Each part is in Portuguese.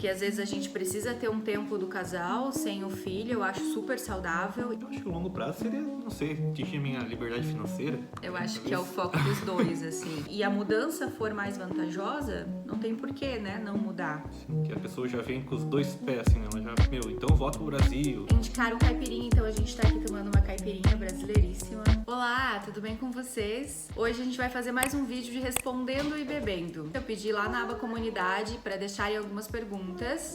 Que às vezes a gente precisa ter um tempo do casal sem o filho, eu acho super saudável. Eu acho que o longo prazo seria, não sei, atingir a minha liberdade financeira. Eu acho que é o foco dos dois, assim. E a mudança for mais vantajosa, não tem porquê, né, não mudar. Assim, que a pessoa já vem com os dois pés, assim, né? Ela já, então eu volto pro Brasil. Indicaram caipirinha, então a gente tá aqui tomando uma caipirinha brasileiríssima. Olá, tudo bem com vocês? Hoje a gente vai fazer mais um vídeo de respondendo e bebendo. Eu pedi lá na aba comunidade para deixarem algumas perguntas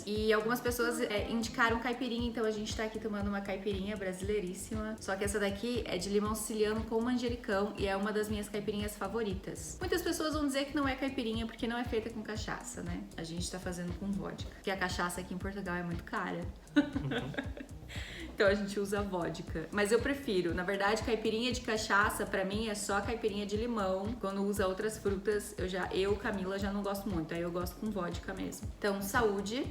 e algumas pessoas indicaram caipirinha, então a gente tá aqui tomando uma caipirinha brasileiríssima. Só que essa daqui é de limão siciliano com manjericão e é uma das minhas caipirinhas favoritas. Muitas pessoas vão dizer que não é caipirinha porque não é feita com cachaça, né? A gente tá fazendo com vodka, porque a cachaça aqui em Portugal é muito cara. Então a gente usa vodka. Mas eu prefiro. Na verdade, caipirinha de cachaça, pra mim, é só caipirinha de limão. Quando usa outras frutas, Camila, já não gosto muito. Aí eu gosto com vodka mesmo. Então, saúde.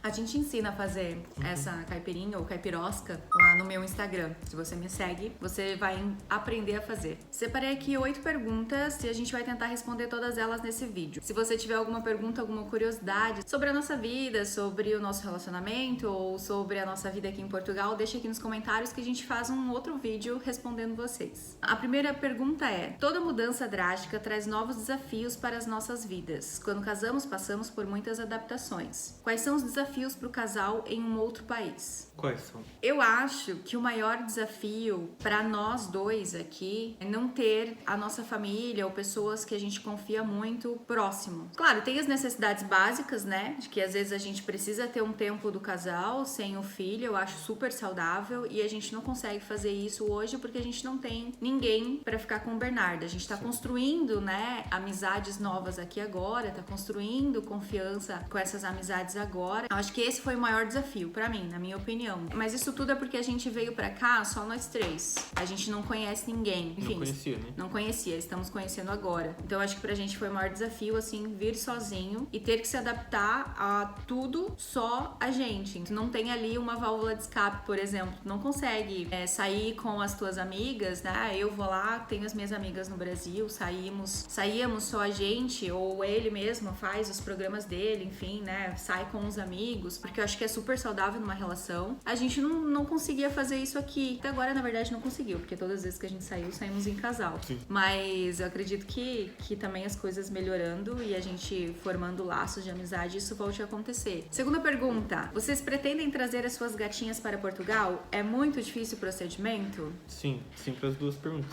A gente ensina a fazer essa caipirinha ou caipirosca lá no meu Instagram. Se você me segue, você vai aprender a fazer. Separei aqui 8 perguntas e a gente vai tentar responder todas elas nesse vídeo. Se você tiver alguma pergunta, alguma curiosidade sobre a nossa vida, sobre o nosso relacionamento ou sobre a nossa vida aqui em Portugal, deixa aqui nos comentários que a gente faz um outro vídeo respondendo vocês. A primeira pergunta é: toda mudança drástica traz novos desafios para as nossas vidas. Quando casamos, passamos por muitas adaptações. Quais são os desafios para o casal em um outro país? Quais são? Eu acho que o maior desafio para nós dois aqui é não ter a nossa família ou pessoas que a gente confia muito próximo. Claro, tem as necessidades básicas, né? De que às vezes a gente precisa ter um tempo do casal sem o filho, eu acho super saudável e a gente não consegue fazer isso hoje porque a gente não tem ninguém para ficar com o Bernardo. A gente tá construindo, né, amizades novas aqui agora, tá construindo confiança com essas amizades agora. Eu acho que esse foi o maior desafio pra mim, na minha opinião. Mas isso tudo é porque a gente veio pra cá só nós três. A gente não conhece ninguém. Enfim, Não conhecia, né? não conhecia, estamos conhecendo agora. Então acho que pra gente foi o maior desafio, assim, vir sozinho e ter que se adaptar a tudo só a gente. Não tem ali uma válvula de escape, por exemplo. Não consegue sair com as tuas amigas, né? Eu vou lá, tenho as minhas amigas no Brasil, saíamos só a gente, ou ele mesmo faz os programas dele, enfim, né? Sai com os amigos, porque eu acho que é super saudável numa relação. A gente não conseguia fazer isso aqui. Até agora, na verdade, não conseguiu, porque todas as vezes que a gente saiu, saímos em casal. Sim. Mas eu acredito que também as coisas melhorando e a gente formando laços de amizade, isso volte a acontecer. Segunda pergunta: vocês pretendem trazer as suas gatinhas para Portugal? É muito difícil o procedimento? Sim para as duas perguntas.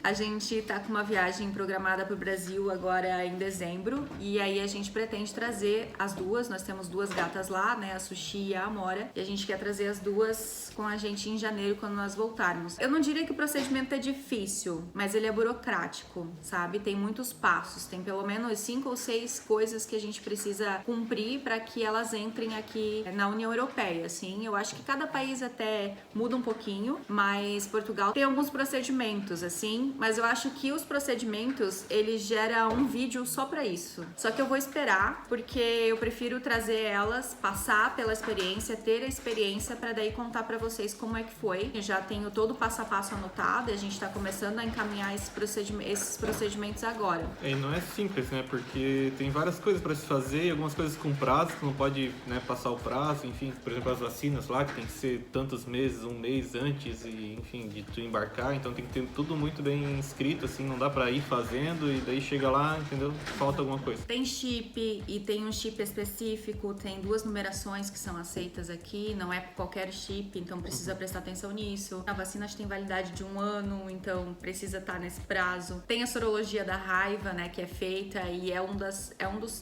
A gente tá com uma viagem programada pro Brasil agora em dezembro e aí a gente pretende trazer as duas. Nós temos duas gatas lá, né, a Sushi e a Amora, e a gente quer trazer as duas com a gente em janeiro quando nós voltarmos. Eu não diria que o procedimento é difícil, mas ele é burocrático, sabe? Tem muitos passos, tem pelo menos 5 ou 6 coisas que a gente precisa cumprir para que elas entrem aqui na União Europeia, assim. Eu acho que cada país até muda um pouquinho, mas Portugal tem alguns procedimentos, assim, mas eu acho que os procedimentos, ele gera um vídeo só para isso. Só que eu vou esperar, porque eu prefiro trazer elas, passar pela experiência, ter a experiência para daí contar para vocês como é que foi. Eu já tenho todo o passo a passo anotado e a gente tá começando a encaminhar esses procedimentos agora. E não é simples, né? Porque tem várias coisas para se fazer, algumas coisas com prazo, que não pode, né, passar o prazo, enfim, por exemplo, as vacinas lá, que tem que ser tantos meses, um mês antes, e enfim, de tu embarcar, então tem que ter tudo muito bem escrito, assim, não dá para ir fazendo e daí chega lá, entendeu? Falta alguma coisa. Tem chip e tem um chip específico, tem 2 numerações que são aceitas aqui, não é qualquer chip, então precisa prestar atenção nisso. A vacina tem validade de 1 ano, então precisa estar nesse prazo. Tem a sorologia da raiva, né, que é feita e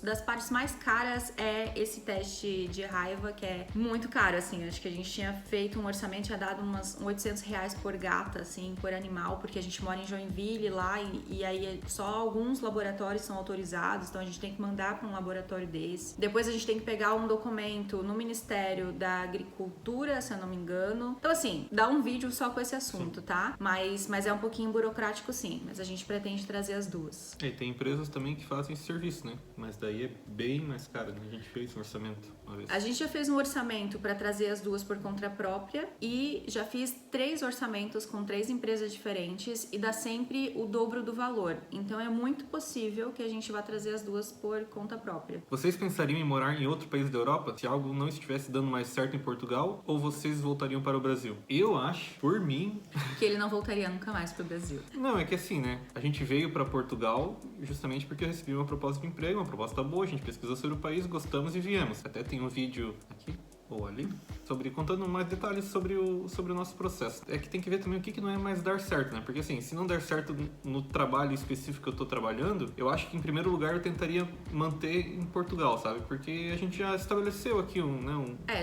das partes mais caras é esse teste de raiva, que é muito caro, assim. Acho que a gente tinha feito um orçamento, tinha dado uns R$800 por gata, assim, por animal, porque a gente mora em Joinville lá e aí só alguns laboratórios são autorizados, então a gente tem que mandar para um laboratório desse. Depois a gente tem que pegar um documento no Ministério da Agricultura, se eu não me engano. Então, assim, dá um vídeo só com esse assunto, tá? Mas é um pouquinho burocrático, sim. Mas a gente pretende trazer as duas. E tem empresas também que fazem esse serviço, né? Mas daí é bem mais caro, né? A gente fez um orçamento uma vez. A gente já fez um orçamento para trazer as duas por conta própria e já fiz 3 orçamentos com 3 empresas diferentes e dá sempre o dobro do valor. Então é muito possível que a gente vá trazer as duas por conta própria. Vocês pensariam em morar em outro país da Europa se algo não estivesse dando mais certo em Portugal, ou vocês voltariam para o Brasil? Eu acho, por mim... Que ele não voltaria nunca mais pro Brasil. Não, é que assim, né? A gente veio para Portugal justamente porque eu recebi uma proposta de emprego, uma proposta boa, a gente pesquisou sobre o país, gostamos e viemos. Até tem um vídeo aqui ou ali, contando mais detalhes sobre o nosso processo. É que tem que ver também o que não é mais dar certo, né? Porque assim, se não der certo no trabalho específico que eu tô trabalhando, eu acho que em primeiro lugar eu tentaria manter em Portugal, sabe? Porque a gente já estabeleceu aqui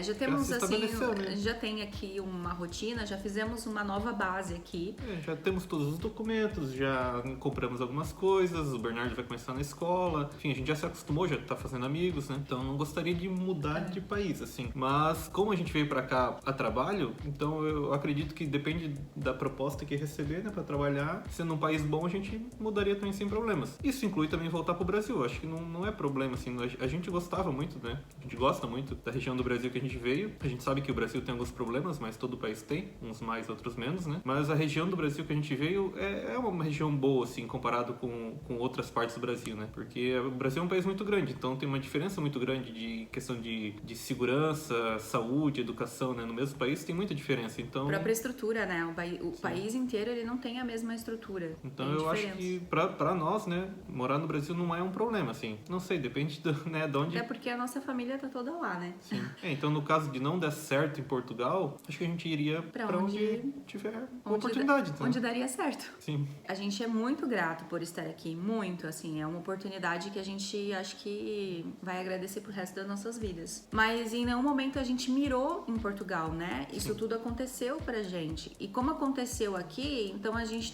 já temos já assim, né? já tem aqui uma rotina, já fizemos uma nova base aqui. Já temos todos os documentos, já compramos algumas coisas, o Bernardo vai começar na escola, enfim, a gente já se acostumou, já tá fazendo amigos, né? Então não gostaria de mudar de país, assim. Mas como a gente veio pra cá a trabalho, então eu acredito que depende da proposta que receber, né, pra trabalhar. Sendo um país bom, a gente mudaria também sem problemas. Isso inclui também voltar pro Brasil. Acho que não é problema, assim. A gente gostava muito, né? A gente gosta muito da região do Brasil que a gente veio. A gente sabe que o Brasil tem alguns problemas, mas todo o país tem. Uns mais, outros menos, né? Mas a região do Brasil que a gente veio é uma região boa, assim, comparado com outras partes do Brasil, né? Porque o Brasil é um país muito grande, então tem uma diferença muito grande de questão de segurança, saúde, educação, né? No mesmo país tem muita diferença, então... A própria estrutura, né? O país inteiro, ele não tem a mesma estrutura. Então eu acho que pra nós, né, morar no Brasil não é um problema, assim. Não sei, depende né, de onde... É porque a nossa família tá toda lá, né? Sim. Então no caso de não dar certo em Portugal, acho que a gente iria pra onde tiver oportunidade. Então. Onde daria certo. Sim. A gente é muito grato por estar aqui, muito, assim. É uma oportunidade que a gente acho que vai agradecer pro resto das nossas vidas. Mas em nenhum momento a gente mirou em Portugal, né? Isso tudo aconteceu pra gente. E como aconteceu aqui, então a gente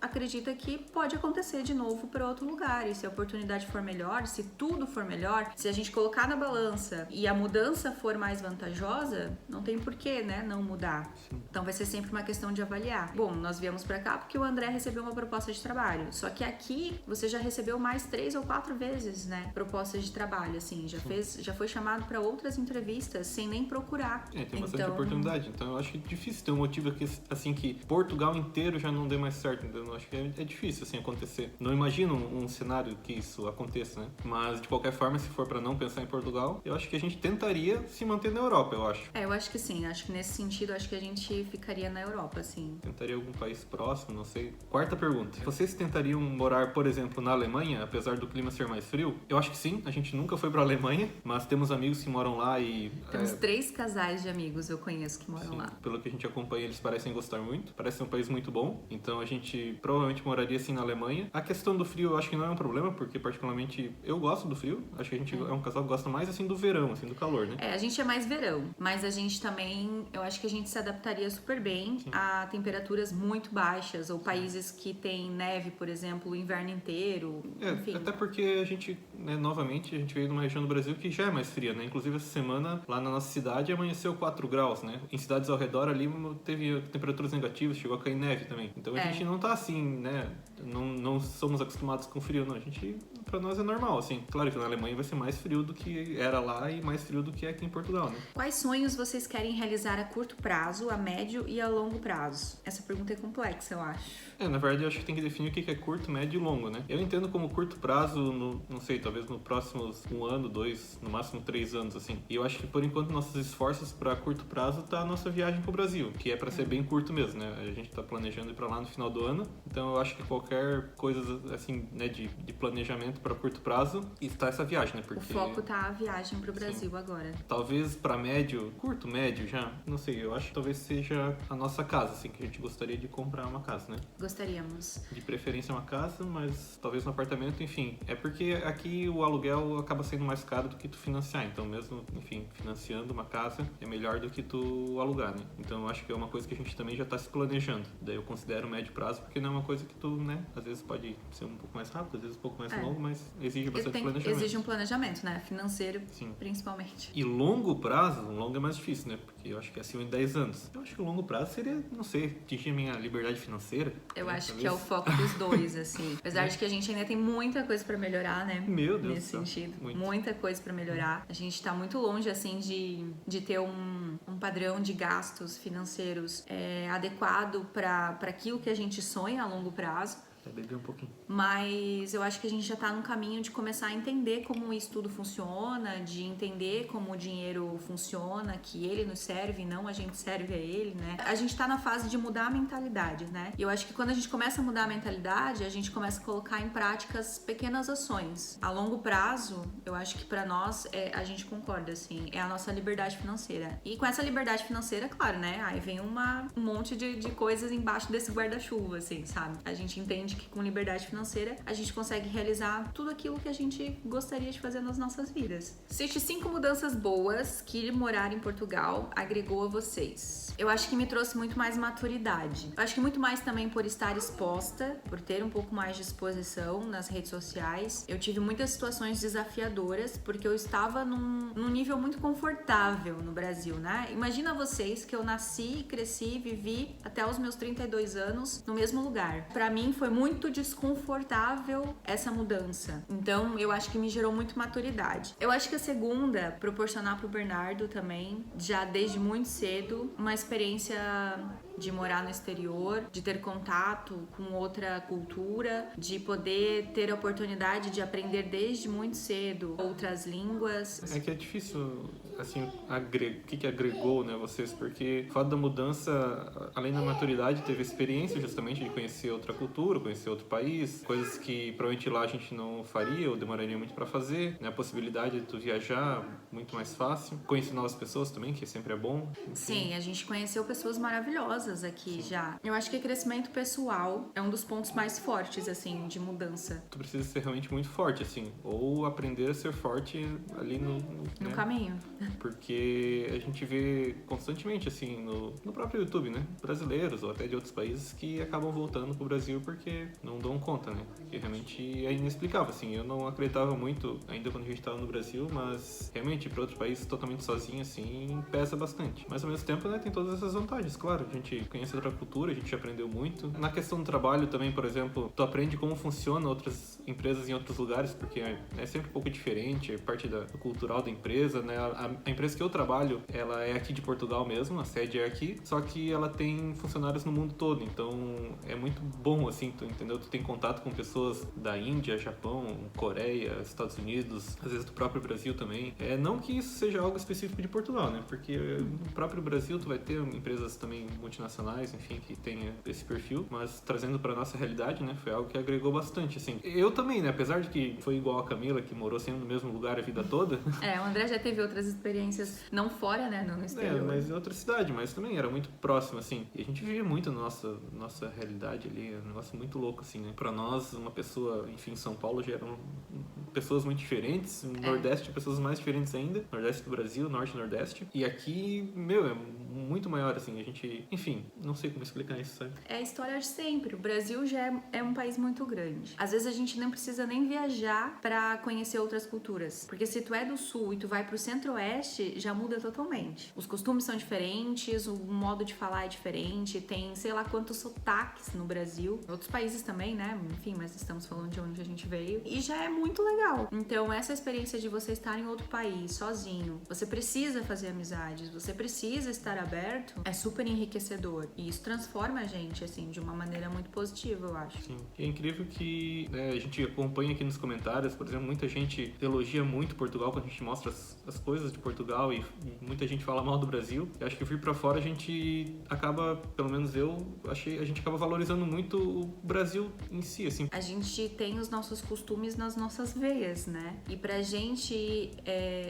acredita que pode acontecer de novo para outro lugar. E se a oportunidade for melhor, se tudo for melhor, se a gente colocar na balança e a mudança for mais vantajosa, não tem porquê, né, não mudar. Sim. Então vai ser sempre uma questão de avaliar. Bom, nós viemos pra cá porque o André recebeu uma proposta de trabalho. Só que aqui você já recebeu mais 3 ou 4 vezes, né, propostas de trabalho, assim, já foi chamado para outras entrevistas sem nem procurar. Tem bastante oportunidade. Então eu acho que é difícil ter um motivo aqui, assim, que Portugal inteiro já não dê mais certo, entendeu? Eu acho que é difícil, assim, acontecer. Não imagino um cenário que isso aconteça, né? Mas, de qualquer forma, se for pra não pensar em Portugal, eu acho que a gente tentaria se manter na Europa, eu acho. Eu acho que sim. Acho que nesse sentido, acho que a gente ficaria na Europa, sim. Tentaria algum país próximo, não sei. Quarta pergunta. Vocês tentariam morar, por exemplo, na Alemanha, apesar do clima ser mais frio? Eu acho que sim. A gente nunca foi pra Alemanha, mas temos amigos que moram lá e... Temos 3 casais de amigos, eu conheço, que moram lá. Pelo que a gente acompanha, eles parecem gostar muito. Parece ser um país muito bom. Então a gente provavelmente moraria sim na Alemanha. A questão do frio eu acho que não é um problema, porque particularmente eu gosto do frio. Acho que a gente é um casal que gosta mais assim do verão, assim, do calor, né? A gente é mais verão, mas a gente também, eu acho que a gente se adaptaria super bem a temperaturas muito baixas, ou países que tem neve, por exemplo, o inverno inteiro, enfim. Até porque a gente, né, novamente, a gente veio de uma região do Brasil que já é mais fria, né? Inclusive essa semana, lá na nossa cidade, amanheceu 4 graus, né? Em cidades ao redor ali teve temperaturas negativas, chegou a cair neve também. Então a gente não tá assim, né? Não somos acostumados com frio, não. A gente, pra nós é normal, assim. Claro que na Alemanha vai ser mais frio do que era lá e mais frio do que é aqui em Portugal, né? Quais sonhos vocês querem realizar a curto prazo, a médio e a longo prazo? Essa pergunta é complexa, eu acho. Na verdade, eu acho que tem que definir o que é curto, médio e longo, né? Eu entendo como curto prazo, não sei, talvez no próximos 1 ano, 2, no máximo 3 anos, assim. E eu acho que, por enquanto, nossos esforços pra curto prazo tá a nossa viagem pro Brasil, que é pra ser bem curto mesmo, né? A gente tá planejando ir pra lá no final do ano, então eu acho que qualquer coisa, assim, né, de planejamento pra curto prazo, está essa viagem, né? Porque o foco tá a viagem pro Brasil agora. Talvez pra médio, curto, médio já, não sei, eu acho que talvez seja a nossa casa, assim, que a gente gostaria de comprar uma casa, né? Gostaríamos. De preferência uma casa, mas talvez um apartamento, enfim. É porque aqui o aluguel acaba sendo mais caro do que tu financiar, então mesmo, enfim, financiando uma casa é melhor do que tu alugar, né? Então eu acho que é uma coisa que a gente também já tá se planejando. Daí eu considero médio prazo, porque não é uma coisa que tu, né, às vezes pode ser um pouco mais rápido, às vezes um pouco mais longo, mas exige bastante planejamento. Exige um planejamento, né? Financeiro, Sim. principalmente. E longo prazo, longo é mais difícil, né? Porque eu acho que é acima de 10 anos. Eu acho que o longo prazo seria, não sei, atingir a minha liberdade financeira. Eu acho talvez. que é o foco dos dois, assim. Apesar de que a gente ainda tem muita coisa pra melhorar, né? Meu Deus Nesse do céu. sentido. Muito. Muita coisa pra melhorar. A gente tá muito longe, assim, de ter um padrão de gastos financeiros adequado pra aquilo que a gente sonha a longo prazo. Beber um pouquinho. Mas eu acho que a gente já tá num caminho de começar a entender como isso tudo funciona, de entender como o dinheiro funciona, que ele nos serve e não a gente serve a ele, né? A gente tá na fase de mudar a mentalidade, né? E eu acho que quando a gente começa a mudar a mentalidade, a gente começa a colocar em práticas pequenas ações. A longo prazo, eu acho que pra nós, a gente concorda, assim, é a nossa liberdade financeira. E com essa liberdade financeira, claro, né? Aí vem um monte de coisas embaixo desse guarda-chuva, assim, sabe? A gente entende que com liberdade financeira a gente consegue realizar tudo aquilo que a gente gostaria de fazer nas nossas vidas. Cite 5 mudanças boas que ir morar em Portugal agregou a vocês. Eu acho que me trouxe muito mais maturidade. Eu acho que muito mais também por estar exposta, por ter um pouco mais de exposição nas redes sociais. Eu tive muitas situações desafiadoras porque eu estava num nível muito confortável no Brasil, né? Imagina vocês que eu nasci, cresci, vivi até os meus 32 anos no mesmo lugar. Pra mim foi muito desconfortável essa mudança. Então, eu acho que me gerou muito maturidade. Eu acho que a segunda, proporcionar pro Bernardo também, já desde muito cedo, uma experiência de morar no exterior, de ter contato com outra cultura, de poder ter a oportunidade de aprender desde muito cedo outras línguas. É que é difícil, assim, o que agregou, né, vocês, porque o fato da mudança, além da maturidade, teve experiência justamente de conhecer outra cultura, conhecer outro país, coisas que provavelmente lá a gente não faria ou demoraria muito para fazer, né, a possibilidade de tu viajar muito mais fácil, conhecer novas pessoas também, que sempre é bom. Enfim. Sim, a gente conheceu pessoas maravilhosas aqui já. Eu acho que crescimento pessoal é um dos pontos mais fortes, assim, de mudança. Tu precisa ser realmente muito forte, assim, ou aprender a ser forte ali no No caminho. Porque a gente vê constantemente, assim, no próprio YouTube, né? Brasileiros ou até de outros países que acabam voltando pro Brasil porque não dão conta, né? Porque realmente é inexplicável, assim. Eu não acreditava muito ainda quando a gente estava no Brasil, mas realmente ir para outro país totalmente sozinho, assim, pesa bastante. Mas ao mesmo tempo, né, tem todas essas vantagens, claro. A gente conhece outra cultura, a gente aprendeu muito. Na questão do trabalho também, por exemplo, tu aprende como funcionam outras empresas em outros lugares, porque é sempre um pouco diferente, é parte do cultural da empresa, né? A empresa que eu trabalho, ela é aqui de Portugal mesmo, a sede é aqui, só que ela tem funcionários no mundo todo, então é muito bom, assim, tu entendeu? Tu tem contato com pessoas da Índia, Japão, Coreia, Estados Unidos, às vezes do próprio Brasil também. Não que isso seja algo específico de Portugal, né? Porque no próprio Brasil tu vai ter empresas também multinacionais, enfim, que tenha esse perfil, mas trazendo pra nossa realidade, né? Foi algo que agregou bastante, assim. Eu também, né? Apesar de que foi igual a Camila, que morou sempre no mesmo lugar a vida toda. O André já teve outras experiências, não fora, né? Não no exterior. Mas em outra cidade, mas também era muito próximo, assim. E a gente vivia muito na nossa realidade ali, é um negócio muito louco, assim, né? Pra nós, uma pessoa, enfim, em São Paulo já eram pessoas muito diferentes, no Nordeste pessoas mais diferentes ainda, Nordeste do Brasil, Norte e Nordeste. E aqui, é muito maior, assim, a gente, enfim, não sei como explicar isso, sabe? É a história de sempre. O Brasil já é um país muito grande. Às vezes a gente não precisa nem viajar pra conhecer outras culturas. Porque se tu é do Sul e tu vai pro Centro-Oeste, já muda totalmente. Os costumes são diferentes, o modo de falar é diferente, tem sei lá quantos sotaques no Brasil. Outros países também, né? Enfim, mas estamos falando de onde a gente veio. E já é muito legal. Então, essa experiência de você estar em outro país, sozinho, você precisa fazer amizades, você precisa estar aberto, é super enriquecedor. E isso transforma a gente, assim, de uma maneira muito positiva, eu acho. Sim. E é incrível que a gente acompanha aqui nos comentários, por exemplo, muita gente elogia muito Portugal quando a gente mostra as coisas de Portugal e muita gente fala mal do Brasil. Eu acho que vir pra fora a gente acaba, pelo menos a gente acaba valorizando muito o Brasil em si, assim. A gente tem os nossos costumes nas nossas veias. europeias, né? E pra gente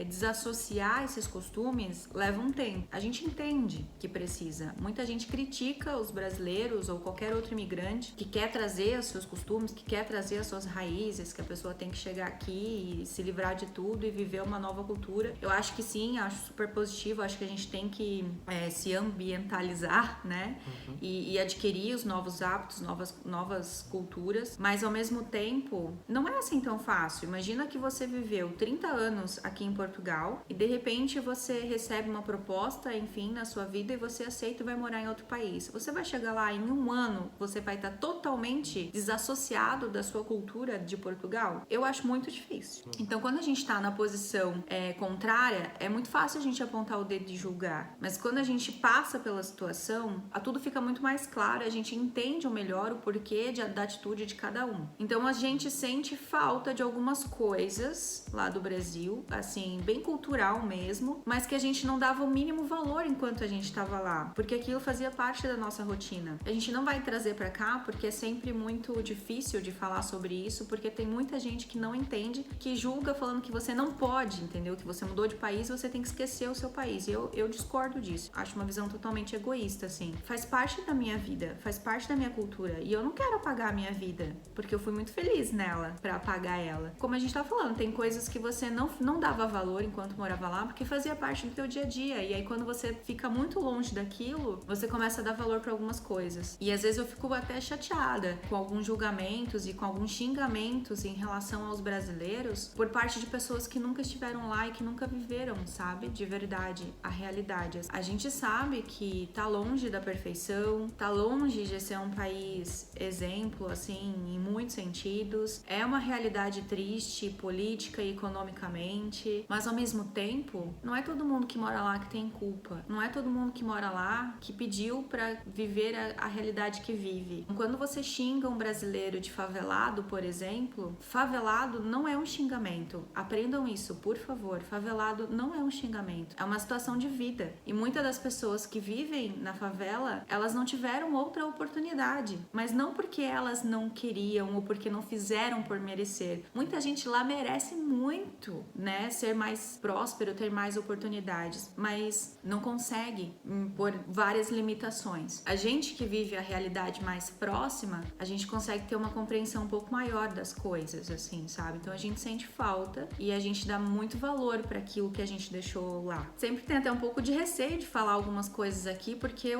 desassociar esses costumes leva um tempo. A gente entende que precisa. Muita gente critica os brasileiros ou qualquer outro imigrante que quer trazer os seus costumes, que quer trazer as suas raízes, que a pessoa tem que chegar aqui e se livrar de tudo e viver uma nova cultura. Eu acho que sim, acho super positivo, acho que a gente tem que se ambientalizar, né? E adquirir os novos hábitos, novas culturas, mas ao mesmo tempo, não é assim tão fácil. Imagina que você viveu 30 anos aqui em Portugal e de repente você recebe uma proposta, enfim, na sua vida e você aceita e vai morar em outro país. Você vai chegar lá em um ano, você vai estar totalmente desassociado da sua cultura de Portugal? Eu acho muito difícil. Então, quando a gente tá na posição contrária, é muito fácil a gente apontar o dedo e julgar. Mas quando a gente passa pela situação, tudo fica muito mais claro, a gente entende melhor o porquê da atitude de cada um. Então, a gente sente falta de algumas coisas lá do Brasil, assim, bem cultural mesmo, mas que a gente não dava o mínimo valor enquanto a gente estava lá, porque aquilo fazia parte da nossa rotina. A gente não vai trazer pra cá porque é sempre muito difícil de falar sobre isso, porque tem muita gente que não entende, que julga falando que você não pode, entendeu? Que você mudou de país, você tem que esquecer o seu país. Eu discordo disso. Acho uma visão totalmente egoísta, assim. Faz parte da minha vida, faz parte da minha cultura, e eu não quero apagar a minha vida, porque eu fui muito feliz nela pra apagar ela. Como a gente tá falando, tem coisas que você não dava valor enquanto morava lá, porque fazia parte do teu dia a dia, e aí quando você fica muito longe daquilo, você começa a dar valor pra algumas coisas. E às vezes eu fico até chateada com alguns julgamentos e com alguns xingamentos em relação aos brasileiros por parte de pessoas que nunca estiveram lá e que nunca viveram, sabe? De verdade, a realidade. A gente sabe que tá longe da perfeição, tá longe de ser um país exemplo, assim, em muitos sentidos. É uma realidade triste, política e economicamente, mas ao mesmo tempo, não é todo mundo que mora lá que tem culpa. Não é todo mundo que mora lá que pediu pra viver a realidade que vive. Quando você xinga um brasileiro de favelado, por exemplo, favelado não é um xingamento. Aprendam isso, por favor. Favelado não é um xingamento. É uma situação de vida. E muitas das pessoas que vivem na favela, elas não tiveram outra oportunidade. Mas não porque elas não queriam ou porque não fizeram por merecer. Muita gente lá merece muito, né? Ser mais próspero, ter mais oportunidades. Mas não consegue por várias limitações. A gente que vive a realidade mais próxima, a gente consegue ter uma compreensão um pouco maior das coisas, assim, sabe? Então a gente sente falta e a gente dá muito valor para aquilo que a gente deixou lá. Sempre tem até um pouco de receio de falar algumas coisas aqui, porque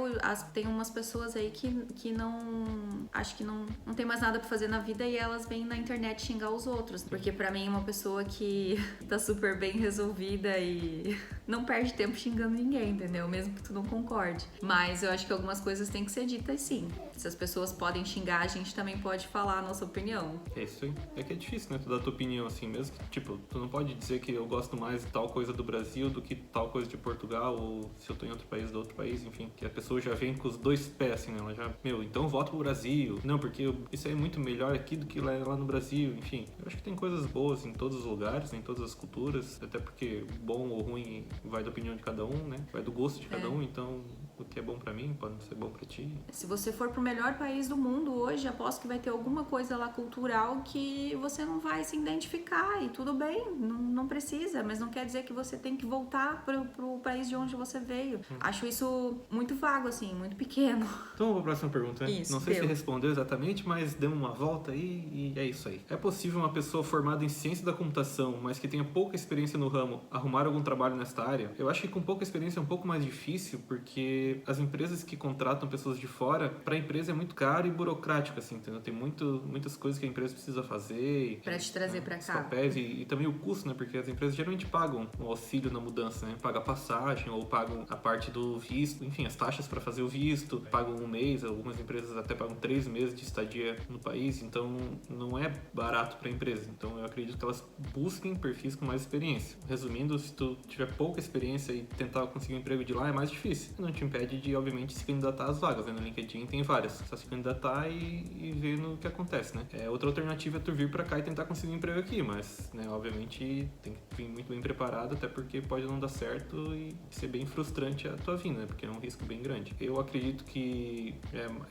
tem umas pessoas aí que não... acho que não tem mais nada pra fazer na vida e elas vêm na internet xingar os outros. Porque pra mim, uma pessoa que tá super bem resolvida e não perde tempo xingando ninguém, entendeu? Mesmo que tu não concorde. Mas eu acho que algumas coisas têm que ser ditas sim. Se as pessoas podem xingar, a gente também pode falar a nossa opinião. É isso aí. É que é difícil, né? Tu dar tua opinião assim mesmo. Que, tipo, tu não pode dizer que eu gosto mais de tal coisa do Brasil do que tal coisa de Portugal, ou se eu tô em outro país, do outro país, enfim. Que a pessoa já vem com os dois pés, assim, né? Ela já, então voto pro Brasil. Não, porque isso aí é muito melhor aqui do que lá no Brasil, enfim. Eu acho que tem coisas boas em todos os lugares, em todas as culturas, até porque bom ou ruim vai da opinião de cada um, né? Vai do gosto de cada um, então o que é bom pra mim pode não ser bom pra ti. Se você for pro melhor país do mundo hoje, aposto que vai ter alguma coisa lá cultural que você não vai se identificar e tudo bem, não precisa, mas não quer dizer que você tem que voltar pro país de onde você veio. Acho isso muito vago, assim, muito pequeno. Então, vamos pra próxima pergunta, né? Isso, não sei se respondeu exatamente, mas deu uma volta aí e é isso aí. É possível uma pessoa formada em ciência da computação, mas que tenha pouca experiência no ramo, arrumar algum trabalho nesta área? Eu acho que com pouca experiência é um pouco mais difícil, porque as empresas que contratam pessoas de fora, pra empresa é muito caro e burocrático, assim, entendeu? Tem muitas coisas que a empresa precisa fazer. Pra te trazer pra cá. Papéis e também o custo, né? Porque as empresas geralmente pagam o auxílio na mudança, né? Pagam a passagem ou pagam a parte do visto, enfim, as taxas pra fazer o visto, pagam um mês, algumas empresas até pagam 3 meses de estadia no país, então não é barato pra empresa. Então eu acredito que elas busquem perfis com mais experiência. Resumindo, se tu tiver pouca experiência e tentar conseguir um emprego de lá, é mais difícil. Não te impede de, obviamente, se candidatar às vagas, né? No LinkedIn tem várias. Só se candidatar e ver no que acontece, né? Outra alternativa é tu vir pra cá e tentar conseguir um emprego aqui, mas, né, obviamente tem que vir muito bem preparado, até porque pode não dar certo e ser bem frustrante a tua vinda, né? Porque é um risco bem grande. Eu acredito que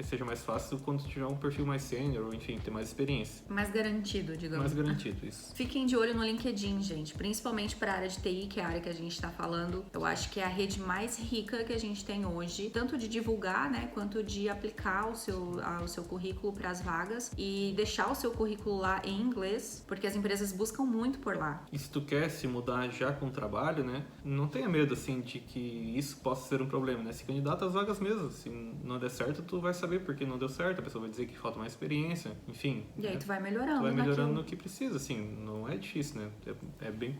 seja mais fácil quando tu tiver um perfil mais sênior, ou enfim, ter mais experiência. Mais garantido, digamos. Mais sentido isso. Fiquem de olho no LinkedIn, gente, principalmente para a área de TI, que é a área que a gente está falando. Eu acho que é a rede mais rica que a gente tem hoje, tanto de divulgar, né, quanto de aplicar o seu currículo para as vagas e deixar o seu currículo lá em inglês, porque as empresas buscam muito por lá. E se tu quer se mudar já com o trabalho, né, não tenha medo, assim, de que isso possa ser um problema, né? Se candidata às vagas mesmo. Se não der certo, tu vai saber por que não deu certo, a pessoa vai dizer que falta mais experiência, enfim. E aí né? tu vai melhorando. Tu vai melhorando no que precisa, assim, não é difícil, né?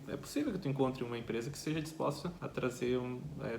É possível que tu encontre uma empresa que seja disposta a trazer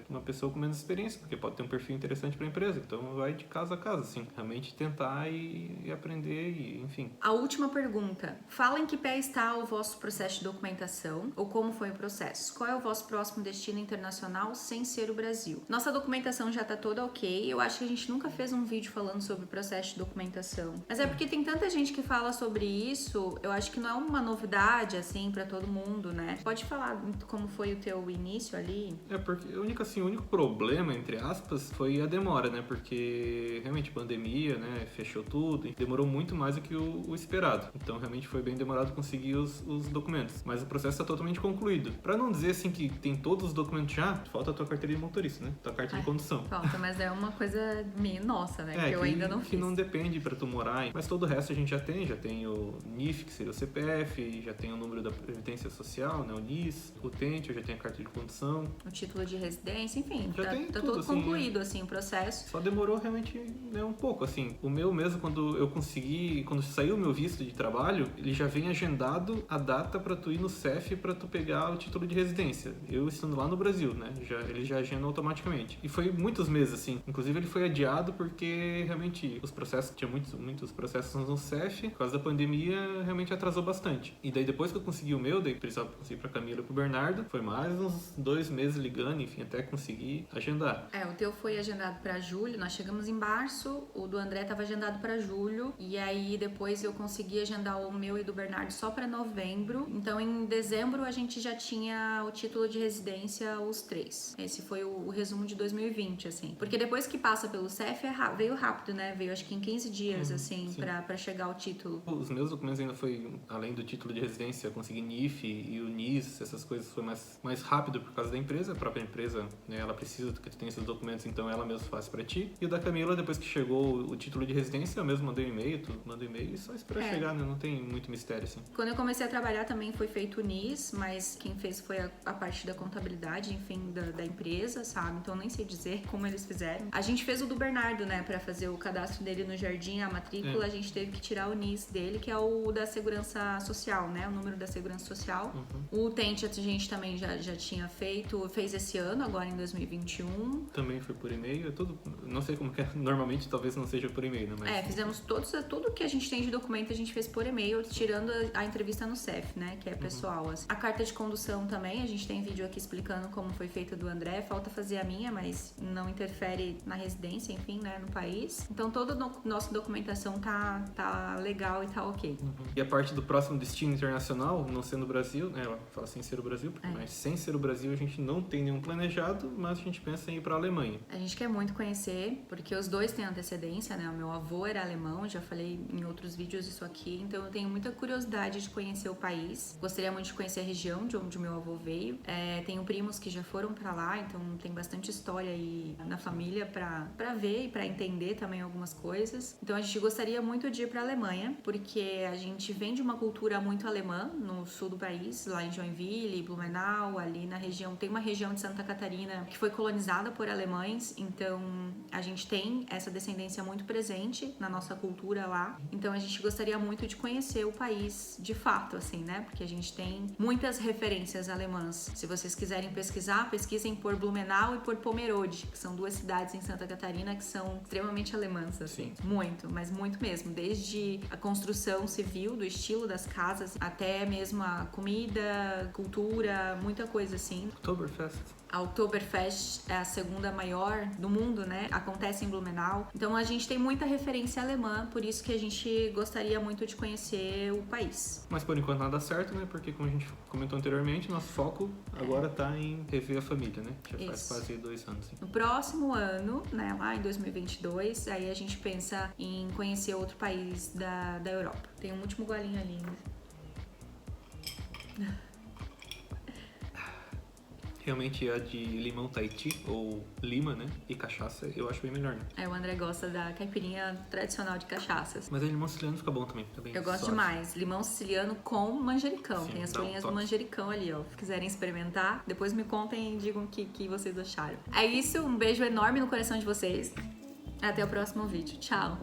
uma pessoa com menos experiência, porque pode ter um perfil interessante para a empresa. Então vai de casa a casa, assim, realmente tentar e aprender, e, enfim. A última pergunta. Fala em que pé está o vosso processo de documentação ou como foi o processo. Qual é o vosso próximo destino internacional sem ser o Brasil? Nossa documentação já tá toda ok. Eu acho que a gente nunca fez um vídeo falando sobre o processo de documentação. Mas é porque tem tanta gente que fala sobre isso, eu acho que não é uma novidade, assim, pra todo mundo, né? Pode falar como foi o teu início ali? É porque o único problema, entre aspas, foi a demora, né? Porque realmente pandemia, né? Fechou tudo e demorou muito mais do que o esperado. Então realmente foi bem demorado conseguir os documentos. Mas o processo está totalmente concluído. Pra não dizer assim que tem todos os documentos já, falta a tua carteira de motorista, né? Tua carta de condução. Falta, mas é uma coisa minha, nossa, né? Que eu ainda não fiz. Que não depende pra tu morar, mas todo o resto a gente já tem o NIF, que seria o CPF, já tem o número da Previdência Social, né? O NIS, o TENT, eu já tenho a carta de condução. O título de residência, enfim, Já tem tá tudo, todo assim, concluído, assim, o processo. Só demorou realmente, né, um pouco, assim. O meu mesmo, quando saiu o meu visto de trabalho, ele já vem agendado a data pra tu ir no CEF pra tu pegar o título de residência. Eu estando lá no Brasil, né? Ele já agenda automaticamente. E foi muitos meses, assim. Inclusive ele foi adiado porque realmente os processos, tinha muitos processos no CEF, por causa da pandemia, realmente atrasou bastante. E daí depois que eu consegui o meu, daí precisava conseguir pra Camila e pro Bernardo, foi mais uns 2 meses ligando, enfim, até conseguir agendar. O teu foi agendado pra julho, nós chegamos em março, o do André tava agendado pra julho, e aí depois eu consegui agendar o meu e do Bernardo só pra novembro. Então em dezembro a gente já tinha o título de residência, os 3. Esse foi o resumo de 2020, assim. Porque depois que passa pelo CEF, veio rápido, né? Veio acho que em 15 dias, assim, pra chegar o título. Os meus documentos ainda foi, além do título de residência, eu consegui NIF e o NIS, essas coisas foi mais rápido por causa da empresa. A própria empresa, né, ela precisa que tu tenha esses documentos, então ela mesma faz pra ti. E o da Camila, depois que chegou o título de residência, eu mesmo mandei um e-mail, tu manda um e-mail e só espera chegar, né? Não tem muito mistério, assim. Quando eu comecei a trabalhar também foi feito o NIS, mas quem fez foi a parte da contabilidade, enfim, da empresa, sabe? Então eu nem sei dizer como eles fizeram. A gente fez o do Bernardo, né, pra fazer o cadastro dele no Jardim, a matrícula, a gente teve que tirar o NIS dele, que é o da Segurança Social, né? O número da Segurança Social. O TENT a gente também já tinha fez esse ano, agora em 2021. Também foi por e-mail, é tudo, não sei como que é, normalmente talvez não seja por e-mail, né? Mas... fizemos tudo que a gente tem de documento, a gente fez por e-mail, tirando a entrevista no CEF, né, que é pessoal. Assim. A carta de condução também, a gente tem vídeo aqui explicando como foi feita do André, falta fazer a minha, mas não interfere na residência, enfim, né, no país. Então toda nossa documentação tá legal e tá ok. E a parte do próximo destino internacional, não sendo o Brasil, né, ela fala sem ser o Brasil, mas sem ser o Brasil a gente não tem nenhum planejado, mas a gente pensa em ir pra Alemanha. A gente quer muito conhecer, porque os dois têm antecedência, né, o meu avô era alemão, já falei em outros vídeos isso aqui, então eu tenho muita curiosidade de conhecer o país. Gostaria muito de conhecer a região de onde o meu avô veio. Tenho primos que já foram pra lá, então tem bastante história aí na família pra ver e pra entender também algumas coisas. Então a gente gostaria muito de ir pra Alemanha, porque a gente vem de uma cultura muito alemã no sul do país, lá em Joinville, Blumenau, ali na região, tem uma região de Santa Catarina que foi colonizada por alemães, então a gente tem essa descendência muito presente na nossa cultura lá. Então a gente gostaria muito de conhecer o país de fato, assim, né? Porque a gente tem muitas referências alemãs. Se vocês quiserem pesquisar, pesquisem por Blumenau e por Pomerode, que são duas cidades em Santa Catarina que são extremamente alemãs, assim. Sim. Muito, mas muito mesmo. Desde a construção civil, do estilo das casas, até mesmo a comida, cultura, muita coisa assim. Oktoberfest. A Oktoberfest é a segunda maior do mundo, né? Acontece em Blumenau. Então a gente tem muita referência alemã, por isso que a gente gostaria muito de conhecer o país. Mas por enquanto nada certo, né? Porque como a gente comentou anteriormente, nosso foco agora tá em rever a família, né? Já faz quase 2 anos. No próximo ano, né, lá em 2022, aí a gente pensa em conhecer outro país da Europa. Tem um último golinho ali ainda. Realmente a de limão Tahiti, ou lima, né? E cachaça, eu acho bem melhor, né? Aí o André gosta da caipirinha tradicional de cachaças. Mas a limão siciliano fica bom também. Fica bem Eu gosto suave. demais. Limão siciliano com manjericão. Sim, Tem as dá um folhinhas do toque. manjericão ali, ó. Se quiserem experimentar, depois me contem e digam o que vocês acharam. É isso, um beijo enorme no coração de vocês. Até o próximo vídeo. Tchau!